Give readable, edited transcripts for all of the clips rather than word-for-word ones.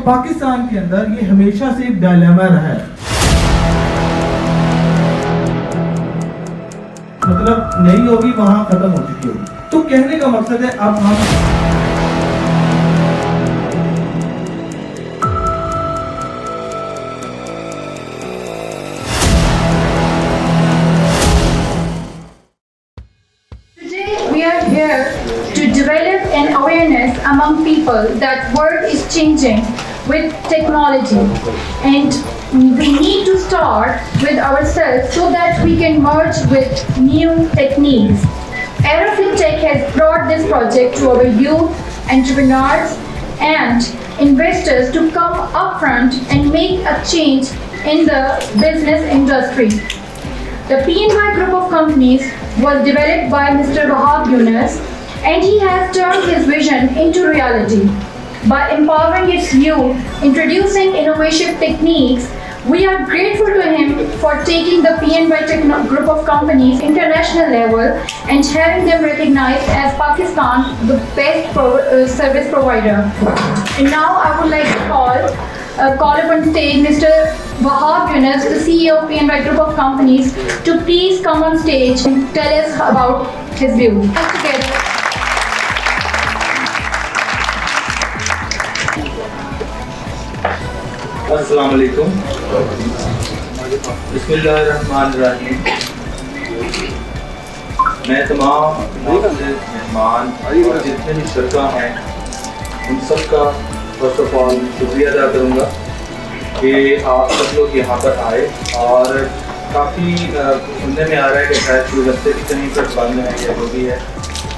पाकिस्तान के अंदर ये हमेशा से एक डायलेमा रहा है। मतलब नहीं होगी वहां खत्म हो चुकी होगी। तो कहने का मकसद है अब हम We are here to develop an awareness among people that world is changing with technology, and we need to start with ourselves so that we can merge with new techniques. Aerofintech has brought this project to our youth, entrepreneurs and investors to come upfront and make a change in the business industry. The PNY group of companies was developed by Mr. Wahab Yunus, and he has turned his vision into reality. By empowering its youth, introducing innovative techniques, we are grateful to him for taking the PNY group of companies international level and having them recognized as Pakistan the best service provider. And now I would like to call upon stage Mr. Wahab Yunus, the CEO of PNY Group of Companies, to please come on stage and tell us about his views. Together. अस्सलाम वालेकुम। बिस्मिल्लाहिर्रहमानिर्रहीम। मैं तमाम मेहमान और जितने भी शरका हैं उन सबका फर्स्ट ऑफ ऑल शुक्रिया अदा करूँगा कि आप सब लोग यहाँ पर आए। और काफ़ी सुनने में आ रहा है कि शायद कोई रस्ते की कहीं पर बंद है या जो भी है,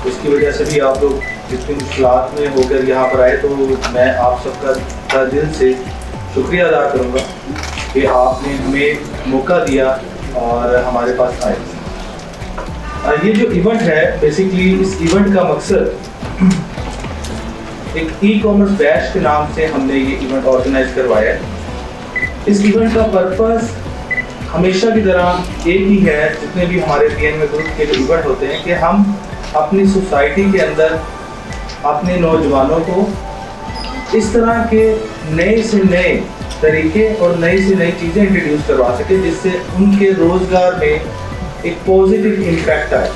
उसकी वजह से भी आप लोग जितनी मुश्किलात में होकर यहाँ पर आए, तो मैं आप सबका दिल से शुक्रिया अदा करूँगा कि आपने हमें मौका दिया और हमारे पास आए। ये जो इवेंट है, बेसिकली इस इवेंट का मकसद एक ई-कॉमर्स बैच के नाम से हमने ये इवेंट ऑर्गेनाइज करवाया है। इस इवेंट का पर्पस हमेशा की तरह एक ही है, जितने भी हमारे PNY ग्रुप के जो इवेंट होते हैं, कि हम अपनी सोसाइटी के अंदर अपने नौजवानों को इस तरह के नए से नए तरीके और नई से नई चीज़ें इंट्रोड्यूस करवा सके, जिससे उनके रोज़गार में एक पॉजिटिव इम्पैक्ट आए।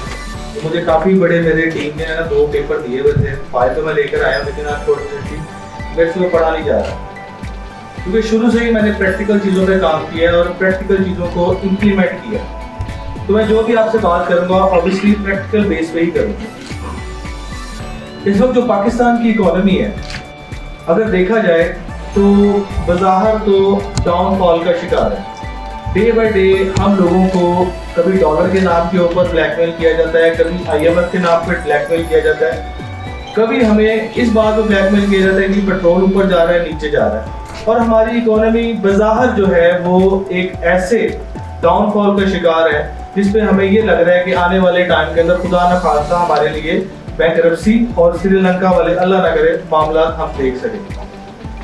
मुझे काफ़ी बड़े मेरे टीम ने 2 पेपर दिए हुए थे, फाइल तो मैं लेकर आया हूँ, लेकिन अनफॉर्चुनेटली मेरे से वो पढ़ा नहीं जा रहा, क्योंकि शुरू से ही मैंने प्रैक्टिकल चीज़ों पे काम किया है और प्रैक्टिकल चीज़ों को इम्प्लीमेंट किया। तो मैं जो भी आपसे बात करूँगा ऑब्वियसली प्रैक्टिकल बेस पे ही करूँगा। इस वक्त जो पाकिस्तान की इकोनॉमी है, अगर देखा जाए तो बज़ाहिर तो डाउनफॉल का शिकार है। डे बाय डे हम लोगों को कभी डॉलर के नाम के ऊपर ब्लैकमेल किया जाता है, कभी IMF के नाम पर ब्लैकमेल किया जाता है, कभी हमें इस बात पर ब्लैकमेल किया जाता है कि पेट्रोल ऊपर जा रहा है, नीचे जा रहा है, और हमारी इकोनॉमी बज़ाहिर जो है वो एक ऐसे डाउनफॉल का शिकार है जिसपे हमें ये लग रहा है कि आने वाले टाइम के अंदर खुदा न खास्ता हमारे लिए बैंकरप्सी और श्रीलंका वाले अल्लाह न करे मामला हम देख सकें।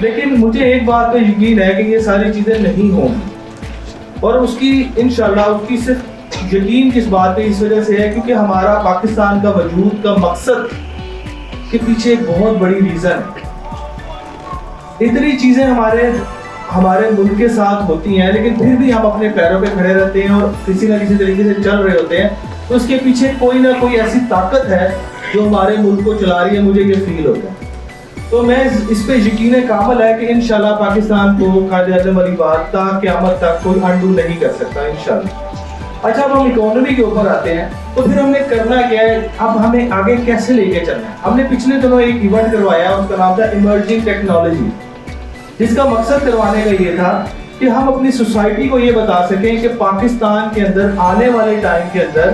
लेकिन मुझे एक बात पे यकीन है कि ये सारी चीज़ें नहीं होंगी, और उसकी इंशाल्लाह उसकी सिर्फ यकीन किस बात पे इस वजह से है क्योंकि हमारा पाकिस्तान का वजूद का मकसद के पीछे एक बहुत बड़ी रीज़न है। इतनी चीज़ें हमारे मुल्क के साथ होती हैं, लेकिन फिर भी हम अपने पैरों पे खड़े रहते हैं और किसी न किसी तरीके से चल रहे होते हैं। तो उसके पीछे कोई ना कोई ऐसी ताकत है जो हमारे मुल्क को चला रही है, मुझे ये फील होता है। तो मैं इस पे यकीन कामिल है कि इंशाल्लाह पाकिस्तान को कायदे-ए-आज़म वाली बात ता क़यामत तक कोई अंडू नहीं कर सकता इंशाल्लाह। अच्छा, अब हम इकोनॉमी के ऊपर आते हैं, तो फिर हमने करना क्या है, अब हमें आगे कैसे लेके चलना है। हमने पिछले दिनों एक इवेंट करवाया, उसका नाम था इमर्जिंग टेक्नोलॉजी, जिसका मकसद करवाने का ये था कि हम अपनी सोसाइटी को ये बता सकें कि पाकिस्तान के अंदर आने वाले टाइम के अंदर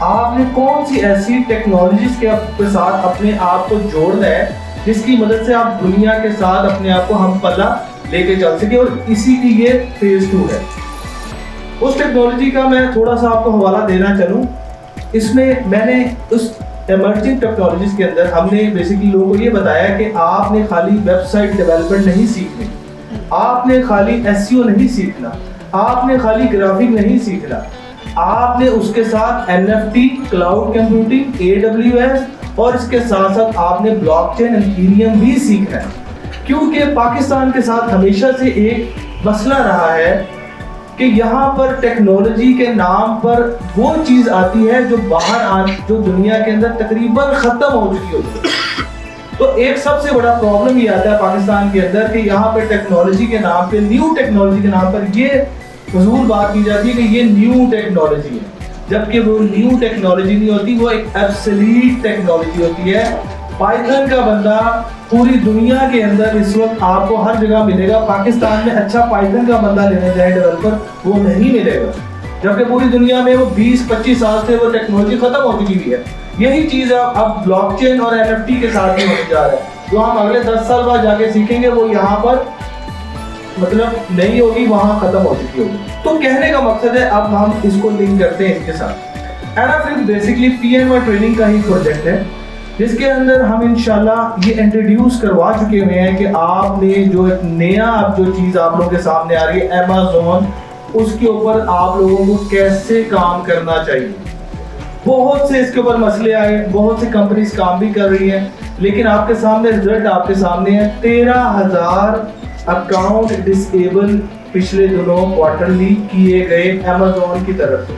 आपने कौन सी ऐसी टेक्नोलॉजीज के साथ अपने आप को जोड़ना है जिसकी मदद से आप दुनिया के साथ अपने आप को हम पल्ला लेके चल सके, और इसी की ये फेज 2 है। उस टेक्नोलॉजी का मैं थोड़ा सा आपको हवाला देना चलूँ। इसमें मैंने उस इमर्जिंग टेक्नोलॉजीज के अंदर हमने बेसिकली लोगों को ये बताया कि आपने खाली वेबसाइट डेवलपमेंट नहीं सीखनी, आपने खाली SEO नहीं सीखना, आपने खाली ग्राफिक नहीं सीखना, आपने उसके साथ NFT, क्लाउड कंप्यूटिंग, AWS और इसके साथ साथ आपने ब्लॉकचेन, इथेरियम भी सीखना है। क्योंकि पाकिस्तान के साथ हमेशा से एक मसला रहा है कि यहाँ पर टेक्नोलॉजी के नाम पर वो चीज़ आती है जो जो दुनिया के अंदर तकरीबन ख़त्म हो चुकी होती है। तो एक सबसे बड़ा प्रॉब्लम ये आता है पाकिस्तान के अंदर कि यहाँ पे टेक्नोलॉजी के नाम पे, न्यू टेक्नोलॉजी के नाम पर ये फजूल बात की जाती है कि ये न्यू टेक्नोलॉजी है, जबकि वो न्यू टेक्नोलॉजी नहीं होती, वो एक एब्सोल्यूट टेक्नोलॉजी होती है। पाइथन का बंदा पूरी दुनिया के अंदर इस वक्त आपको हर जगह मिलेगा। पाकिस्तान में अच्छा पाइथन का बंदा लेने जाए डेवलपर, वो नहीं मिलेगा, जबकि पूरी दुनिया में वो 20-25 साल से वो टेक्नोलॉजी खत्म हो चुकी है। यही चीज अब ब्लॉकचेन और एनएफटी के साथ भी होने जा रहा है, जो हम अगले 10 साल बाद जाके सीखेंगे वो यहाँ पर मतलब नहीं होगी, वहां खत्म हो चुकी होगी। तो कहने का मकसद है, अब हम इसको लिंक करते हैं इसके साथ। एनाफ्लिप बेसिकली पीएनवाई ट्रेनिंग का ही प्रोजेक्ट है, जिसके अंदर हम इंशाल्लाह ये इंट्रोड्यूस करवा चुके हुए हैं कि आपने जो एक नया अब जो चीज़ आप लोगों के सामने आ रही है अमेज़न, उसके ऊपर आप लोगों को कैसे काम करना चाहिए। बहुत से इसके ऊपर मसले आए, बहुत सी कंपनीज काम भी कर रही हैं, लेकिन आपके सामने रिजल्ट आपके सामने है। 13,000 अकाउंट डिसेबल पिछले दिनों क्वार्टरली किए गए अमेज़न की तरफ से।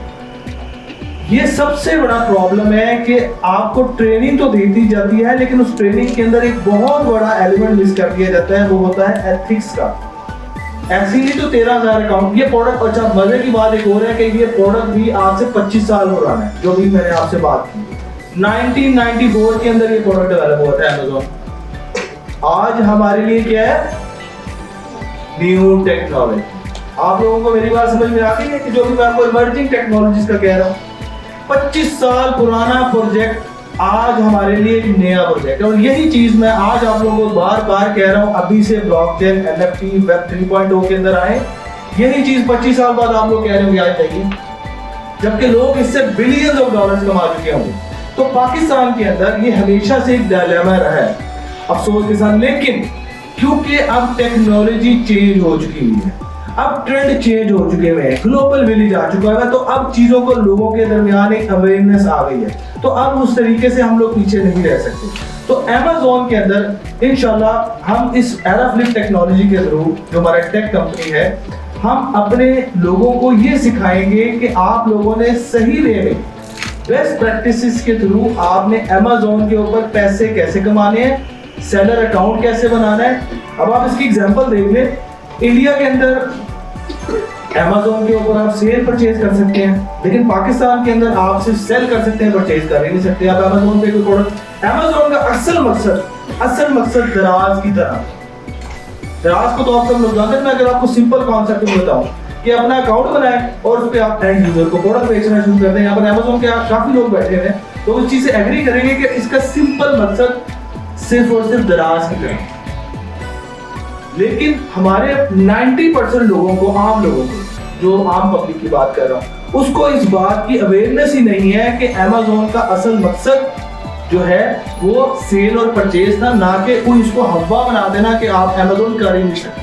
ये सबसे बड़ा प्रॉब्लम है कि आपको ट्रेनिंग तो देती जाती है, लेकिन उस ट्रेनिंग के अंदर एक बहुत बड़ा एलिमेंट मिस कर दिया जाता है, वो होता है एथिक्स का। ऐसे ही तो 13,000 अकाउंट, ये प्रोडक्ट, अच्छा मजे की बात एक और है कि ये प्रोडक्ट भी आज से 25 साल पुराना है, जो भी मैंने आपसे बात की। 1994 के अंदर ये प्रोडक्ट डेवलप हुआ था अमेज़न। आज हमारे लिए क्या है? New technology. आप लोगों को मेरी बात समझ में आ गई है कि जो भी मैं आपको इमर्जिंग टेक्नोलॉजीज का कह रहा हूँ, 25 साल पुराना प्रोजेक्ट आज हमारे लिए एक नया प्रोजेक्ट है। और यही चीज मैं आज आप लोगों को बार बार कह रहा हूँ, अभी से ब्लॉकचेन, एनएफटी, वेब 3.0 के अंदर आए, यही चीज 25 साल बाद आप लोग कह रहे होंगे आज चाहिए, जबकि लोग इससे बिलियंस ऑफ डॉलर्स कमा चुके होंगे। तो पाकिस्तान के अंदर ये हमेशा से एक डायलेमा रहा है, अफसोस के साथ। लेकिन क्योंकि अब टेक्नोलॉजी चेंज हो चुकी हुई है, अब ट्रेंड चेंज हो चुके हुए हैं, ग्लोबल विलेज आ चुका है, तो अब चीजों को लोगों के दरमियान एक अवेयरनेस आ गई है। तो अब उस तरीके से हम लोग पीछे नहीं रह सकते। तो अमेज़न के अंदर इंशाल्लाह हम इस एनाफ्लिप टेक्नोलॉजी के थ्रू, जो हमारा टेक कंपनी है, हम अपने लोगों को ये सिखाएंगे कि आप लोगों ने सही वे में बेस्ट प्रैक्टिसेस के थ्रू आपने अमेज़न के ऊपर पैसे कैसे कमाने हैं, सेलर अकाउंट कैसे बनाना है। अब आप इसकी एग्जांपल देख लें, इंडिया के अंदर अमेज़न के ऊपर आप सेल परचेज कर सकते हैं, लेकिन पाकिस्तान के अंदर आप सिर्फ सेल कर सकते हैं, परचेज कर ही नहीं सकते आप अमेज़न पे कोई प्रोडक्ट। अमेज़न का असल मकसद दराज की तरह, दराज को तो आप सब लोग जानते हैं। मैं अगर आपको सिंपल कॉन्सेप्ट बताऊं कि अपना अकाउंट बनाएं और उस पे आप एंड यूजर को प्रोडक्ट बेचना शुरू कर दें। यहाँ पर अमेज़न के काफी लोग बैठे हैं, तो उस चीज से एग्री करेंगे कि इसका सिंपल मकसद सिर्फ और सिर्फ दराज की तरह। लेकिन हमारे 90% लोगों को, आम लोगों को, जो आम पब्लिक की बात कर रहा हूँ, उसको इस बात की अवेयरनेस ही नहीं है कि अमेज़न का असल मकसद जो है वो सेल और परचेज था, ना कि कोई इसको हवा बना देना कि आप अमेज़न कर ही नहीं सकते।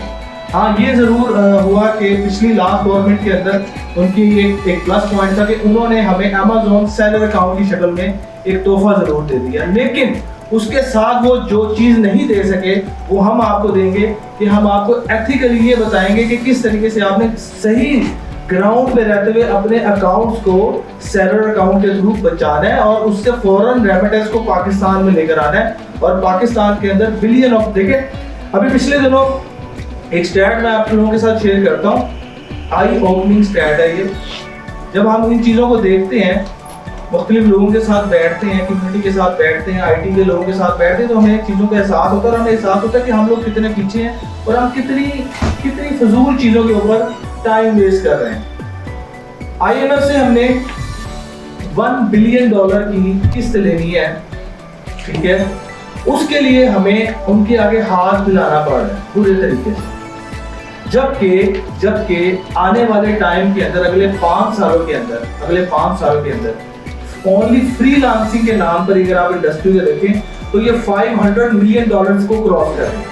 हाँ, ये जरूर हुआ कि पिछली लास्ट गवर्नमेंट के अंदर उनकी एक प्लस पॉइंट था कि उन्होंने हमें अमेज़न सेलर अकाउंट की शक्ल में एक तोहफा जरूर दे दिया, लेकिन उसके साथ वो जो चीज नहीं दे सके वो हम आपको देंगे कि हम आपको एथिकली ये बताएंगे कि किस तरीके से आपने सही ग्राउंड पे रहते हुए अपने अकाउंट्स को सेलर अकाउंट के थ्रू बचाना है और उससे फौरन रेमिटेंस को पाकिस्तान में लेकर आना है। और पाकिस्तान के अंदर बिलियन ऑफ, देखें अभी पिछले दिनों एक स्टैट मैं आप लोगों के साथ शेयर करता हूँ, आई ओपनिंग स्टैट है ये। जब हम इन चीज़ों को देखते हैं, मुख्तलिफ लोगों के साथ बैठते हैं, कम्युनिटी के साथ बैठते हैं, आईटी के लोगों के साथ बैठते हैं, तो हमें चीज़ों का एहसास होता है। और हमें एहसास होता है कि हम लोग कितने पीछे हैं और हम कितनी फजूल चीज़ों के ऊपर टाइम वेस्ट कर रहे हैं। IMF से हमने $1 बिलियन की किस्त लेनी है, ठीक है, उसके लिए हमें उनके आगे हाथ मिलाना पड़ रहा है पूरे तरीके से। जबकि आने वाले टाइम के अंदर, अगले 5 सालों के अंदर ओनली फ्रीलांसिंग के नाम पर अगर आप इंडस्ट्री में देखें तो ये $500 मिलियन को क्रॉस कर रही है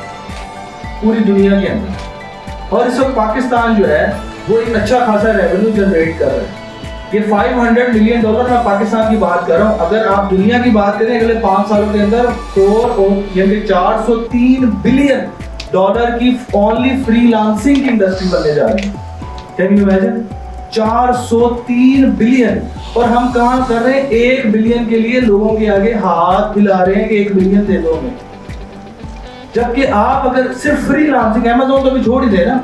पूरी दुनिया के अंदर। और इस वक्त पाकिस्तान जो है वो एक अच्छा खासा रेवेन्यू जनरेट कर रहा है। ये $500 मिलियन मैं पाकिस्तान की बात कर रहा हूँ। अगर आप दुनिया की बात करें अगले 5 सालों के अंदर, 403 बिलियन डॉलर की ओनली फ्रीलांसिंग की इंडस्ट्री बनने जा रही है। Can you imagine? 403 बिलियन, और हम कहां कर रहे हैं 1 बिलियन के लिए लोगों के आगे हाथ हिला रहे हैं कि 1 बिलियन दे दो हमें। जबकि आप अगर सिर्फ फ्रीलांसिंग, अमेज़न तो भी छोड़ ही दे ना,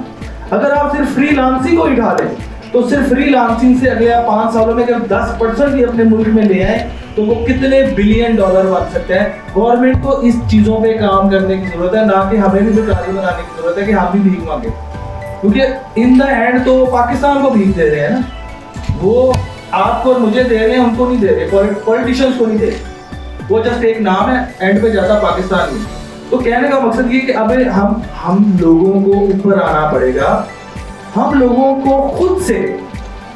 अगर आप सिर्फ फ्रीलांसिंग को ही उठा लें तो सिर्फ फ्रीलांसिंग से अगले 5 सालों में अगर 10% भी अपने मुल्क में ले आए तो वो कितने बिलियन डॉलर बन सकते हैं। गवर्नमेंट को इस चीजों पे काम करने की जरूरत है, ना कि हमें भी भिखारी बनाने की जरूरत है कि हम भी भीख मांगे, क्योंकि इन द एंड तो पाकिस्तान को भीख दे रहे हैं ना, वो आपको और मुझे दे रहे हैं, उनको नहीं दे रहे, पॉलिटिशियंस को नहीं दे रहे, वो जस्ट एक नाम है, एंड पे जाता पाकिस्तान में। तो कहने का मकसद ये कि अब हम लोगों को ऊपर आना पड़ेगा, हम लोगों को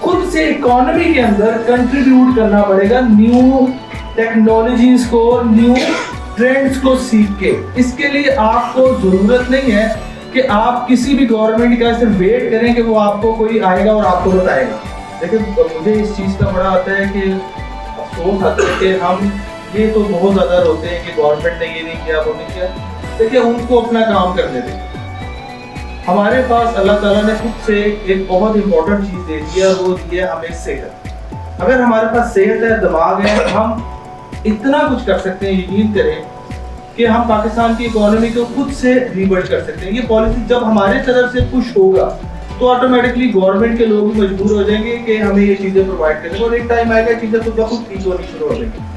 खुद से इकोनॉमी के अंदर कंट्रीब्यूट करना पड़ेगा, न्यू टेक्नोलॉजीज को, न्यू ट्रेंड्स को सीख के। इसके लिए आपको जरूरत नहीं है कि आप किसी भी गवर्नमेंट का सिर्फ वेट करें कि वो आपको कोई आएगा और आपको बताएगा। लेकिन मुझे इस चीज़ का बड़ा आता है कि अफसोस आता है कि हम ये तो बहुत ज़्यादा रोते हैं कि गवर्नमेंट ने ये नहीं किया, वो नहीं किया। देखिए, उनको अपना काम करने दें। हमारे पास अल्लाह ताला ने खुद से एक बहुत इंपॉर्टेंट चीज़ दे दी है, और वो दी है हमें सेहत। अगर हमारे पास सेहत है, दिमाग है, हम इतना कुछ कर सकते हैं, यकीन करें कि हम पाकिस्तान की इकोनॉमी को खुद से रिबिल्ड कर सकते हैं। ये पॉलिसी जब हमारे तरफ से पुश होगा तो ऑटोमेटिकली गवर्नमेंट के लोग मजबूर हो जाएंगे कि हमें ये चीज़ें प्रोवाइड करें, और एक टाइम आएगा चीज़ें खुद ठीक होनी शुरू हो जाएंगी।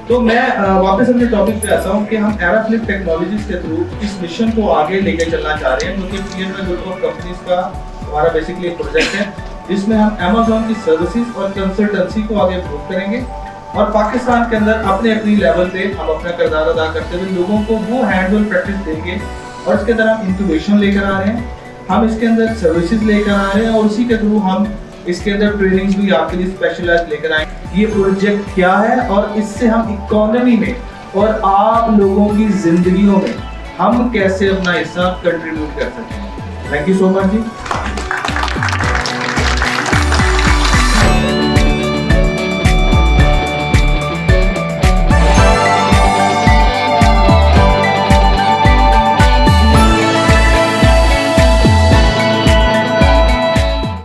तो मैं वापस अपने टॉपिक पे आता हूँ कि हम एराफ्लिप टेक्नोलॉजीज के थ्रू इस मिशन को आगे लेके चलना चाह रहे हैं, क्योंकि पीएन में ग्रुप ऑफ कंपनीज का हमारा बेसिकली एक प्रोजेक्ट है जिसमें हम अमेज़न की सर्विसेज और कंसल्टेंसी को आगे इम्प्रूव करेंगे, और पाकिस्तान के अंदर अपने लेवल पे हम अपना किरदार अदा करते हुए लोगों को वो हैंड ऑन प्रैक्टिस देंगे। और इसके अंदर हम इंक्यूबेशन लेकर आ रहे हैं, हम इसके अंदर सर्विसेज लेकर आ रहे हैं, और उसी के थ्रू हम इसके अंदर ट्रेनिंग्स भी आपके लिए स्पेशलाइज्ड लेकर आएंगे। ये प्रोजेक्ट क्या है और इससे हम इकोनॉमी में और आप लोगों की जिंदगियों में हम कैसे अपना हिस्सा कंट्रीब्यूट कर सकते हैं। Thank you so much ji.